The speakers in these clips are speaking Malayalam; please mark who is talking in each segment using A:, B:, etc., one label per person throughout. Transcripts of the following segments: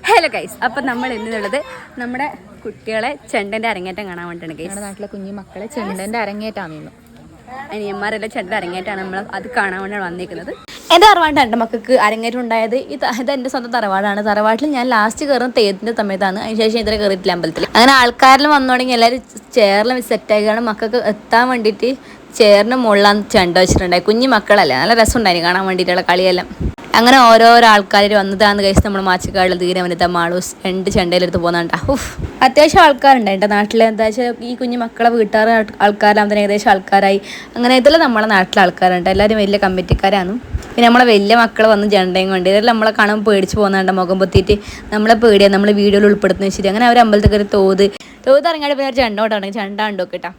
A: ഹലോ ഗൈസ്, അപ്പം നമ്മൾ ഇന്നുള്ളത് നമ്മുടെ കുട്ടികളെ ചെണ്ടൻ്റെ അരങ്ങേറ്റം കാണാൻ വേണ്ടിയിട്ടാണ് ഗൈസ്.
B: നമ്മുടെ നാട്ടിലെ കുഞ്ഞു മക്കളെ ചെണ്ടൻ്റെ അരങ്ങേറ്റാണ്.
A: അനിയന്മാരെല്ലാം ചെണ്ട അരങ്ങേറ്റാണ് നമ്മൾ അത് കാണാൻ വേണ്ടിയാണ് വന്നിരിക്കുന്നത്. എൻ്റെ തറവാട്ടിൽ എൻ്റെ മക്കൾക്ക് അരങ്ങേറ്റം ഉണ്ടായത് ഇത് എൻ്റെ സ്വന്തം തറവാടാണ്. തറവാട്ടിൽ ഞാൻ ലാസ്റ്റ് കയറുന്ന തെയ്യത്തിൻ്റെ സമയത്താണ്. അതിനുശേഷം ഇതുവരെ കയറിയിട്ടില്ല അമ്പലത്തിൽ. അങ്ങനെ ആൾക്കാരെല്ലാം വന്നു തുടങ്ങി എല്ലാവരും ചെയറിലും സെറ്റാക്കിയാണ് മക്കൾക്ക് എത്താൻ വേണ്ടിയിട്ട് ചെയറിന് മുകളിലാണ് ചെണ്ട വെച്ചിട്ടുണ്ടായി. കുഞ്ഞു മക്കളല്ലേ, നല്ല രസമുണ്ടായിരുന്നു കാണാൻ വേണ്ടിയിട്ടുള്ള കളിയെല്ലാം. അങ്ങനെ ഓരോരോ ആൾക്കാർ വന്നതാന്ന് കഴിച്ച് നമ്മൾ മാച്ചിക്കാടിൽ തീരെ വനിത മാളൂസ് 2 ചെണ്ടയിലെടുത്ത് പോകുന്നുണ്ടാ. അത്യാവശ്യം ആൾക്കാരുണ്ട് എൻ്റെ നാട്ടിൽ. എന്താ വെച്ചാൽ ഈ കുഞ്ഞു മക്കളെ വീട്ടുകാർ ആൾക്കാരാകുമ്പോൾ ഏകദേശം ആൾക്കാരായി. അങ്ങനെ ഇതെല്ലാം നമ്മളെ നാട്ടിലെ ആൾക്കാരുണ്ട്. എല്ലാവരും വലിയ കമ്മിറ്റിക്കാരാണ്. പിന്നെ നമ്മളെ വലിയ മക്കൾ വന്ന് ചെണ്ടയും കൊണ്ട് ഇതെല്ലാം നമ്മളെ കാണുമ്പോൾ പേടിച്ച് പോകുന്നുണ്ട്. മുഖം പൊത്തിയിട്ട് നമ്മളെ പേടിയാണ്, നമ്മൾ വീഡിയോയിൽ ഉൾപ്പെടുത്തുന്നത് ശരി. അങ്ങനെ അവർ അമ്പലത്തിൽ കയറി തോത് ഇറങ്ങിയിട്ട് പിന്നെ ഒരു ചെണ്ട കൊണ്ടാണെങ്കിൽ ചെണ്ട ഉണ്ടോ കേട്ടാ.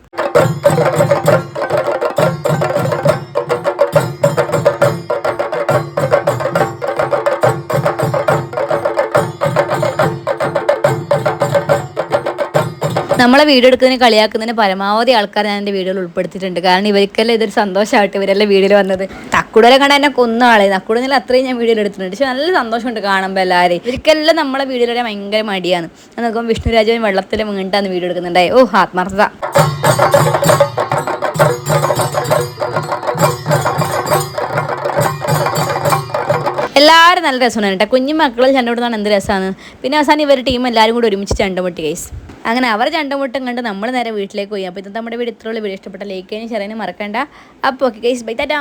A: നമ്മളെ വീഡിയോ എടുക്കുന്നതിന് കളിയാക്കുന്നതിന് പരമാവധി ആൾക്കാർ ഞാൻ എൻ്റെ വീഡിയോയിൽ ഉൾപ്പെടുത്തിയിട്ടുണ്ട്. കാരണം ഇവർക്കെല്ലാം ഇതൊരു സന്തോഷമായിട്ട് ഇവരെല്ലാം വീഡിയോയിൽ വന്നത്. തക്കുടലെ കണ്ട എന്നെ കൊന്ന ആളെ തക്കുടനെല്ലാം അത്രയും ഞാൻ വീഡിയോയിൽ എടുത്തിട്ടുണ്ട്. പക്ഷെ നല്ല സന്തോഷമുണ്ട് കാണുമ്പോൾ എല്ലാവരും. ഇവർക്കെല്ലാം നമ്മളെ വീഡിയോയിലെ ഭയങ്കര മടിയാണ്. ഞാൻ നോക്കുമ്പോൾ വിഷ്ണുരാജൻ വെള്ളത്തിൽ വീണ്ടാന്ന് വീഡിയോ എടുക്കുന്നുണ്ടായി. ഓ ആത്മാർത്ഥത. എല്ലാവരും നല്ല രസമാണ് കേട്ടോ. കുഞ്ഞു മക്കളും ചെണ്ട കൊട്ടുന്നതാണ് എന്ത് രസമാണ്. പിന്നെ അവസാനം ഇവരുടെ ടീം എല്ലാവരും കൂടി ഒരുമിച്ച് ചെണ്ടമുട്ടി ഗൈസ്. അങ്ങനെ അവർ ചെണ്ടമുട്ടും കണ്ട് നമ്മൾ നേരെ വീട്ടിലേക്ക് പോയി. അപ്പോൾ ഇത് നമ്മുടെ വീഡിയോ ഇത്രയുള്ള വീഡിയോ ഇഷ്ടപ്പെട്ട ലൈക്ക് ചെയ്യാനും ഷെയർ ചെയ്യാനും മറക്കണ്ട. അപ്പോൾ ഓക്കെ ഗൈസ്, ബൈ ടാറ്റാ.